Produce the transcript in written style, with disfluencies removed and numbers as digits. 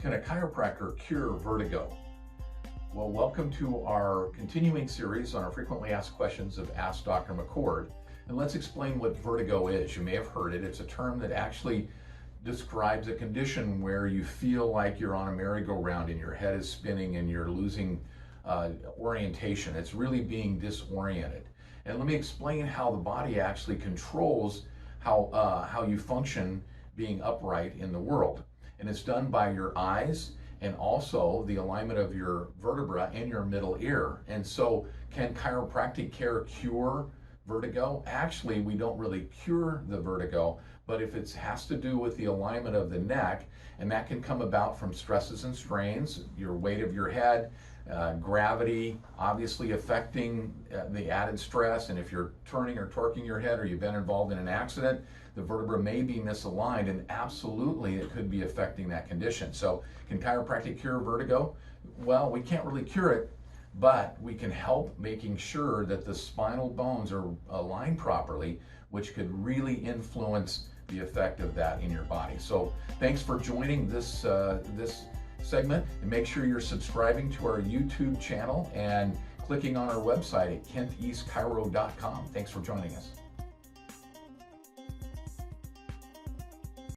Can a chiropractor cure vertigo? Well, welcome to our continuing series on our frequently asked questions of Ask Dr. McCord. And let's explain what vertigo is. You may have heard it. It's a term that actually describes a condition where you feel like you're on a merry-go-round and your head is spinning and you're losing orientation. It's really being disoriented. And let me explain how the body actually controls how you function being upright in the world. And it's done by your eyes and also the alignment of your vertebra and your middle ear. And so can chiropractic care cure vertigo? Actually, we don't really cure the vertigo, but if it has to do with the alignment of the neck, and that can come about from stresses and strains, your weight of your head, gravity obviously affecting the added stress, and if you're turning or torquing your head or you've been involved in an accident, the vertebra may be misaligned, and absolutely it could be affecting that condition. So can chiropractic cure vertigo? Well, we can't really cure it, but we can help making sure that the spinal bones are aligned properly, which could really influence the effect of that in your body. So thanks for joining this segment, and make sure you're subscribing to our YouTube channel and clicking on our website at kenteastchiro.com. Thanks for joining us.